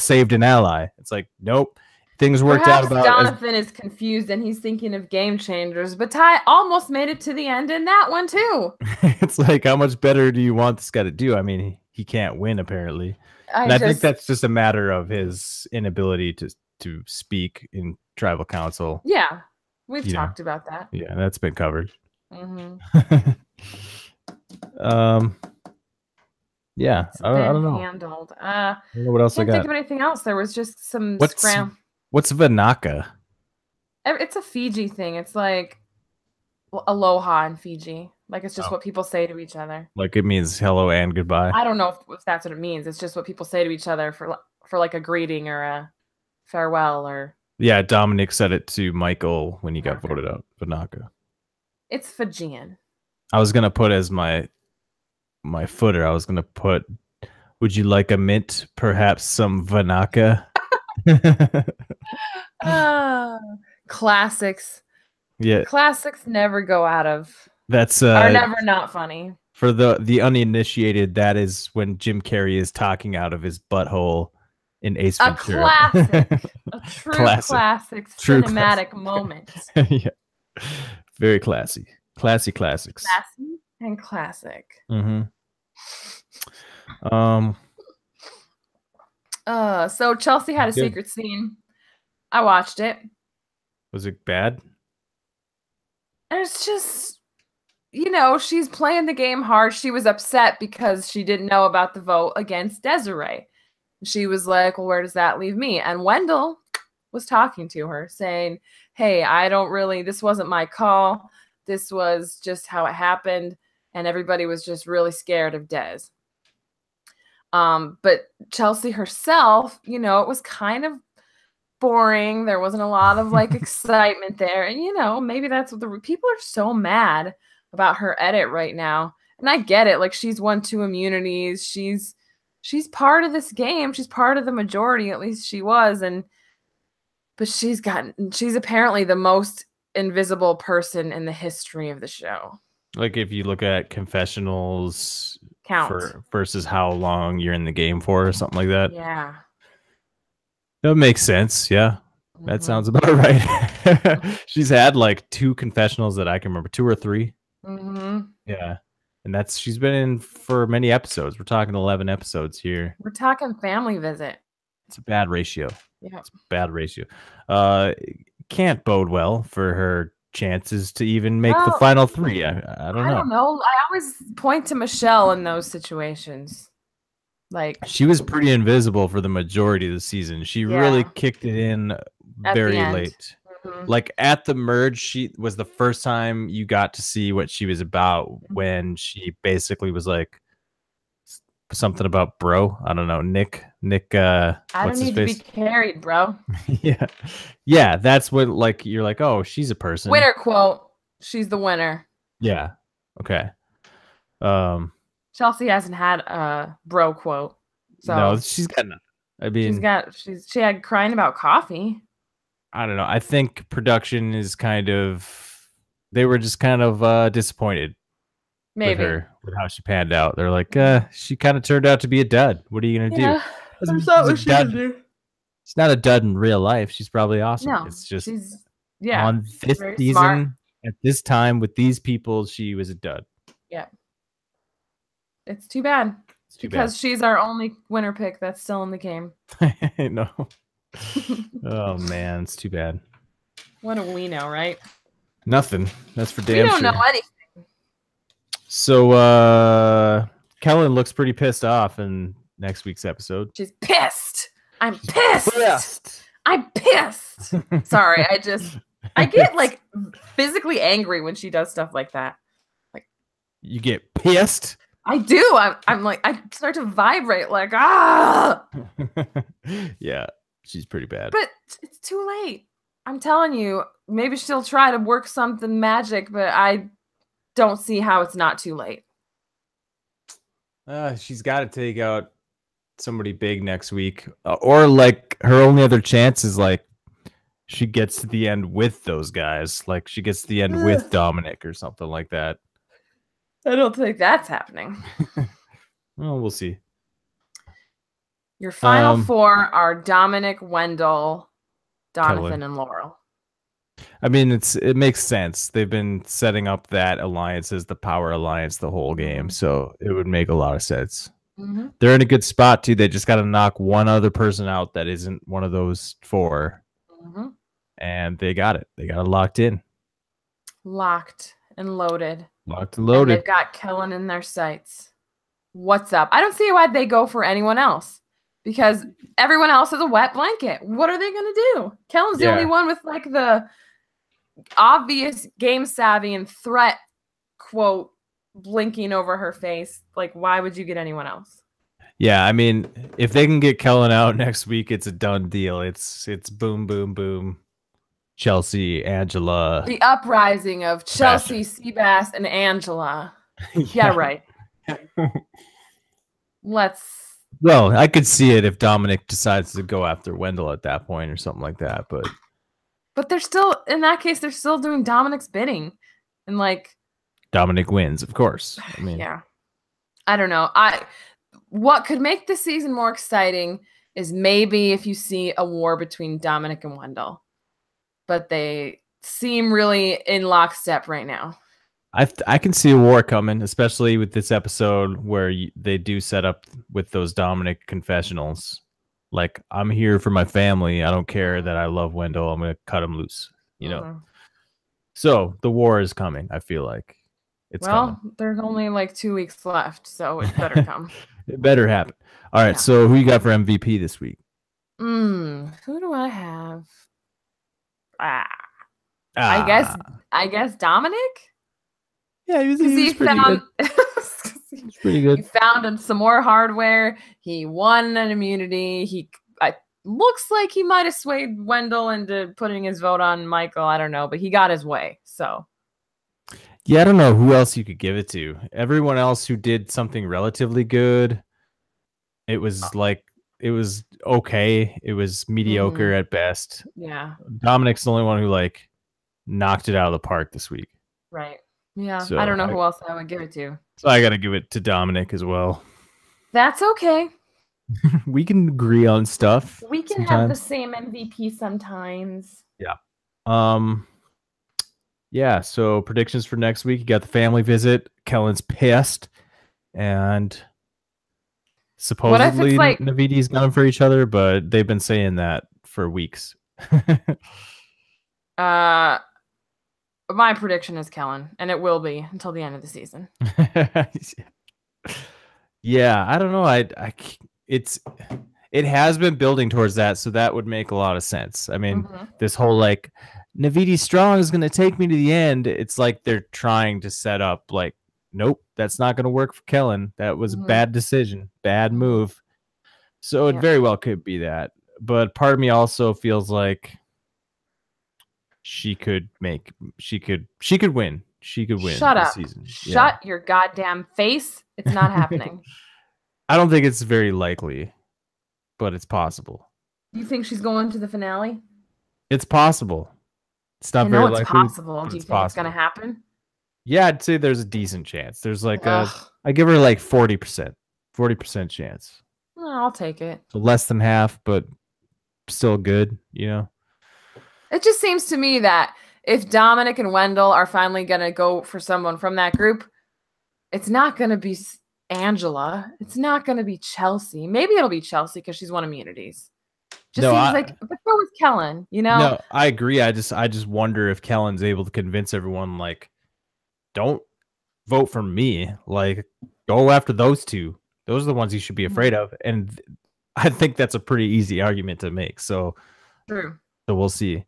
saved an ally. It's like, nope. Things worked out about. Jonathan is confused and he's thinking of Game Changers, but Ty almost made it to the end in that one too. It's like, how much better do you want this guy to do? I mean, he can't win apparently. I think that's just a matter of his inability to speak in tribal council. Yeah. We've talked about that. Yeah, that's been covered. Mm-hmm. Yeah, I don't know. Handled. I don't know what else I got. Can't think of anything else. There was just some scram. What's Vanaka? It's a Fiji thing. It's like aloha in Fiji. Like, it's just what people say to each other. Like, it means hello and goodbye. I don't know if that's what it means. It's just what people say to each other for like a greeting or a farewell or. Yeah, Dominic said it to Michael when he got voted out. Vanaka. It's Fijian. I was gonna put as my footer. I was gonna put, would you like a mint? Perhaps some Vanaka. Classics. Yeah, classics never go out of. That's are never not funny. For the uninitiated, that is when Jim Carrey is talking out of his butthole in Ace Ventura. Classic. A true classic cinematic moment. Yeah. Very classy. Classy classics. Classy and classic. Mm-hmm. So Chelsea had a secret scene. I watched it. Was it bad? And it's just, she's playing the game hard. She was upset because she didn't know about the vote against Desiree. She was like, well, where does that leave me? And Wendell was talking to her saying, hey, this wasn't my call. This was just how it happened. And everybody was just really scared of Des. But Chelsea herself, it was kind of boring. There wasn't a lot of excitement there. And, maybe that's what people are so mad about her edit right now. And I get it. Like, she's won 2 immunities. She's part of this game. She's part of the majority, at least she was. But she's apparently the most invisible person in the history of the show. Like, if you look at confessionals count versus how long you're in the game for or something like that. Yeah. That makes sense. Yeah. Mm-hmm. That sounds about right. She's had 2 confessionals that I can remember, 2 or 3. Mm-hmm. Yeah. And she's been in for many episodes. We're talking 11 episodes here. We're talking Family Visit. It's a bad ratio. Yeah. It's a bad ratio. Can't bode well for her chances to even make the final 3. I don't know. I don't know. I always point to Michelle in those situations. She was pretty invisible for the majority of the season. She really kicked it in very late. Mm-hmm. At the merge, she was the first time you got to see what she was about, when she basically was something about bro. I don't know. Nick. I don't need to be carried, bro. Yeah. That's what you're like, oh, she's a person. Winner quote. She's the winner. Yeah. Okay. Chelsea hasn't had a bro quote. So no, she's got nothing. I mean, she had crying about coffee. I don't know. I think production is they were just kind of disappointed with her, with how she panned out. They're like, she kind of turned out to be a dud. What are you going to do? That's not what she would do. She's not a dud in real life. She's probably awesome. No, it's just Yeah. On this season, smart. At this time, with these people, she was a dud. Yeah. It's too bad. Because she's our only winner pick that's still in the game. I know. Oh, man. It's too bad. What do we know, right? Nothing. That's for damn sure. We don't know anything. So, Kellyn looks pretty pissed off in next week's episode. She's pissed. I'm pissed. I'm pissed. Sorry, I get like physically angry when she does stuff like that. Like You get pissed. I do. I'm like I start to vibrate like ah. Yeah, she's pretty bad. But it's too late. I'm telling you, maybe she'll try to work something magic, but I don't see how it's not too late. She's got to take out somebody big next week, or like her only other chance is like she gets to the end with those guys, like she gets to the end with Dominic or something like that. I don't think that's happening. Well, we'll see. Your final four are Dominic, Wendell, Donathan, Kellyn. and Laurel. I mean, it makes sense. They've been setting up that alliance as the power alliance the whole game, so it would make a lot of sense. Mm-hmm. They're in a good spot too. They just got to knock one other person out that isn't one of those four, and they got it. They got it locked in, locked and loaded. Locked and loaded. And they've got Kellyn in their sights. What's up? I don't see why they go for anyone else because everyone else is a wet blanket. What are they going to do? Kellyn's the only one with like the obvious game savvy and threat quote blinking over her face. Like, why would you get anyone else? Yeah, I mean, if they can get Kellyn out next week, it's a done deal. It's boom, boom, boom. Chelsea, Angela. The uprising of Chelsea, Seabass, and Angela. Yeah, right. Well, I could see it if Dominic decides to go after Wendell at that point or something like that, but they're still, in that case, they're still doing Dominic's bidding. And like Dominic wins, of course. I mean, yeah. I don't know. What could make this season more exciting is maybe if you see a war between Dominic and Wendell. But they seem really in lockstep right now. I can see a war coming, especially with this episode where they do set up with those Dominic confessionals. Like, I'm here for my family. I don't care that I love Wendell. I'm going to cut him loose, you know? So the war is coming. I feel like it's coming. There's only like 2 weeks left, so it better come. It better happen. All right. Yeah. So who you got for MVP this week? Who do I have? I guess Dominic. Yeah, he was pretty good. He's pretty good. He found some more hardware. He won an immunity. Looks like he might have swayed Wendell into putting his vote on Michael. I don't know, but he got his way. So yeah, I don't know who else you could give it to. Everyone else who did something relatively good, it was okay. It was mediocre at best. Yeah. Dominic's the only one who like knocked it out of the park this week. Right. Yeah. So I don't know who else I would give it to. So I got to give it to Dominic as well. That's okay. We can agree on stuff. We can have the same MVP sometimes. Yeah. Yeah, so predictions for next week. You got the family visit. Kellyn's pissed. And supposedly Navidi's got for each other, but they've been saying that for weeks. My prediction is Kellyn, and it will be until the end of the season. Yeah, I don't know. It has been building towards that, so that would make a lot of sense. I mean, this whole like Navidi Strong is going to take me to the end. It's like they're trying to set up like, nope, that's not going to work for Kellyn. That was a bad decision, bad move. So it very well could be that. But part of me also feels like she could win. She could win. Shut up. Season. Shut your goddamn face. It's not happening. I don't think it's very likely, but it's possible. Do you think she's going to the finale? It's possible. It's not very likely. It's possible. Do you think it's going to happen? Yeah, I'd say there's a decent chance. There's like I give her like 40%. 40% chance. I'll take it. So less than half, but still good, you know? It just seems to me that if Dominic and Wendell are finally going to go for someone from that group, it's not going to be Angela. It's not going to be Chelsea. Maybe it'll be Chelsea because she's won immunities. Just seems like, but so was Kellyn, you know? No, I agree. I just wonder if Kellyn's able to convince everyone, like, don't vote for me. Like, go after those two. Those are the ones you should be afraid of. And I think that's a pretty easy argument to make. So True. So we'll see.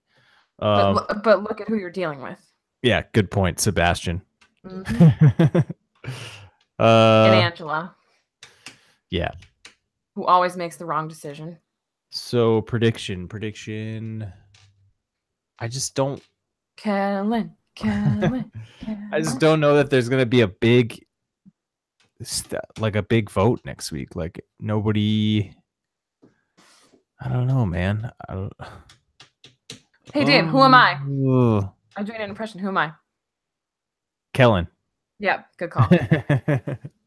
But look at who you're dealing with. Yeah, good point, Sebastian. Mm-hmm. And Angela, yeah. who always makes the wrong decision. So prediction. I just don't. Kellyn. I just don't know that there's gonna be a big, like a big vote next week. Like nobody. I don't know, man. I don't. Hey, Dave, who am I? Ugh. I'm doing an impression. Who am I? Kellyn. Yep, good call.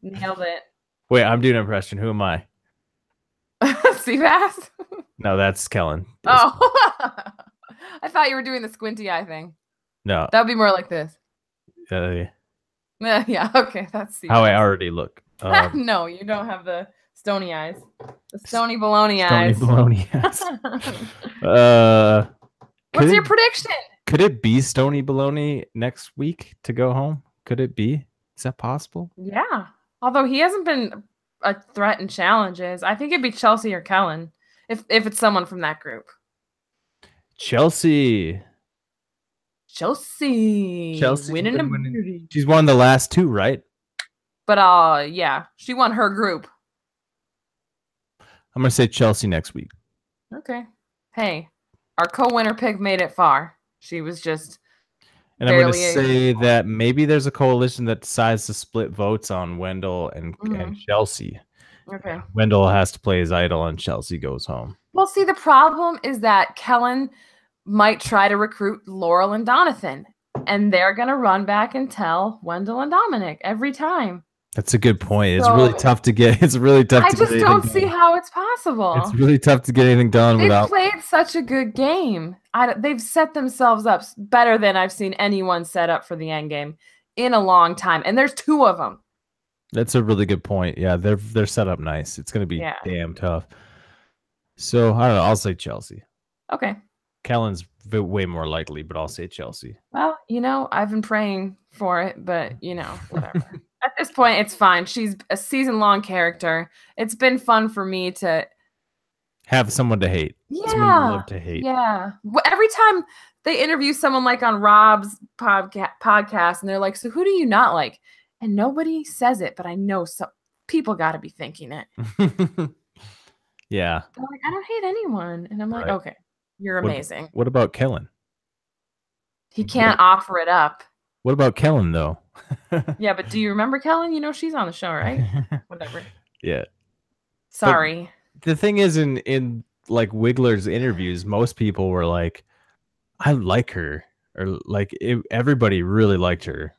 Nailed it. Wait, I'm doing an impression. Who am I? Seabass? No, that's Kellyn. Oh, I thought you were doing the squinty eye thing. No. That would be more like this. Yeah, okay, that's How I already look. No, you don't have the stony eyes. The stony baloney eyes. Stony baloney eyes. What's your prediction? Could it be Stony Baloney next week to go home? Could it be? Is that possible? Yeah. Although he hasn't been a threat in challenges, I think it'd be Chelsea or Kellyn if it's someone from that group. Chelsea winning a beauty. She's won the last two, right? But yeah, she won her group. I'm gonna say Chelsea next week. Okay. Hey, our co-winner pick made it far. She was just. And I'm going to say that maybe there's a coalition that decides to split votes on Wendell and Chelsea. Okay. Wendell has to play his idol and Chelsea goes home. Well, see, the problem is that Kellyn might try to recruit Laurel and Donathan, and they're going to run back and tell Wendell and Dominic every time. That's a good point. It's really tough to get. It's really tough. I just don't see how it's possible. It's really tough to get anything done without. They've played such a good game. They've set themselves up better than I've seen anyone set up for the end game in a long time. And there's two of them. That's a really good point. Yeah, they're set up nice. It's going to be damn tough. So I don't know. I'll say Chelsea. Okay. Kellyn's way more likely, but I'll say Chelsea. Well, I've been praying for it, but whatever. At this point, it's fine. She's a season-long character. It's been fun for me to have someone to hate. Yeah. Someone to love to hate. Yeah. Every time they interview someone like on Rob's podcast, and they're like, so who do you not like? And nobody says it, but I know some people got to be thinking it. Yeah. They're like, I don't hate anyone. And I'm like, okay, you're amazing. What about Kellyn? He can't offer it up. What about Kellyn, though? Yeah, but do you remember Kellyn? She's on the show, right? Whatever. Yeah. Sorry. But the thing is, in like Wiggler's interviews, most people were like, I like her. Or like everybody really liked her.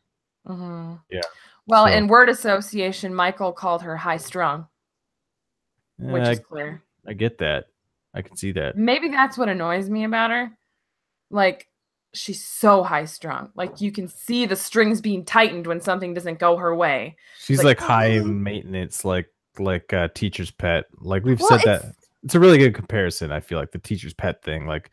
Mm-hmm. Yeah. Well, in word association, Michael called her high strung. Which is clear. I get that. I can see that. Maybe that's what annoys me about her. Like, she's so high strung. Like, you can see the strings being tightened when something doesn't go her way. She's like high maintenance, like a teacher's pet. Like we've said that. It's a really good comparison. I feel like the teacher's pet thing. Like,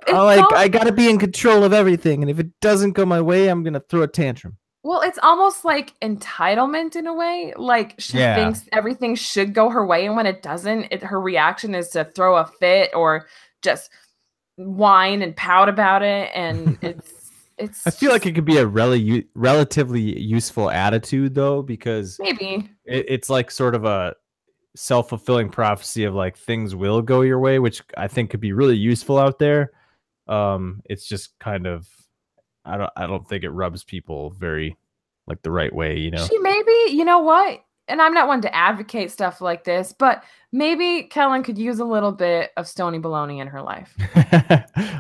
I got to be in control of everything, and if it doesn't go my way, I'm gonna throw a tantrum. Well, it's almost like entitlement in a way. Like she thinks everything should go her way, and when it doesn't, her reaction is to throw a fit or just whine and pout about it. And it's. I feel like it could be a relatively useful attitude, though, because maybe it's like sort of a self-fulfilling prophecy of like things will go your way, which I think could be really useful out there. It's just kind of. I don't think it rubs people very like the right way, She maybe, you know what? And I'm not one to advocate stuff like this, but maybe Kellyn could use a little bit of Stony Baloney in her life.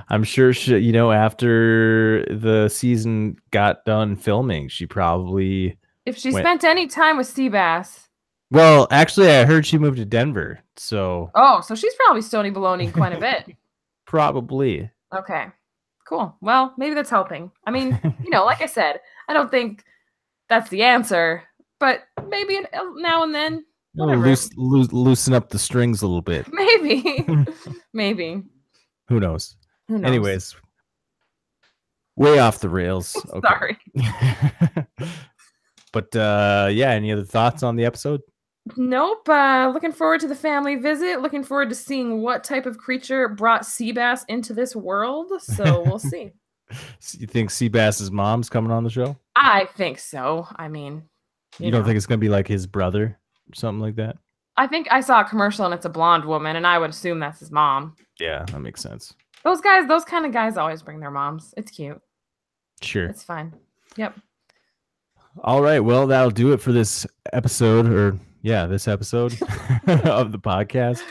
I'm sure she, after the season got done filming, she probably if she spent any time with Seabass. Well, actually, I heard she moved to Denver, so. Oh, so she's probably Stony Baloney quite a bit. Probably. Okay. Cool. Well, maybe that's helping. I mean, like I said, I don't think that's the answer, but maybe now and then. Loosen up the strings a little bit. Maybe. Maybe. Who knows? Anyways, way off the rails. Okay. Sorry. But any other thoughts on the episode? Nope. Looking forward to the family visit. Looking forward to seeing what type of creature brought sea bass into this world. So we'll see. You think Seabass's mom's coming on the show? I think so. I mean, You don't think it's gonna be like his brother or something like that? I think I saw a commercial and it's a blonde woman, and I would assume that's his mom. Yeah, that makes sense. Those guys, those kind of guys always bring their moms. It's cute. Sure. It's fine. Yep. All right. Well, that'll do it for this episode, this episode of the podcast.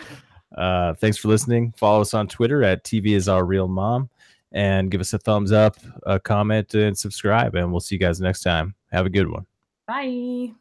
Thanks for listening. Follow us on Twitter at TV is our real mom, and give us a thumbs up, a comment, and subscribe. And we'll see you guys next time. Have a good one. Bye.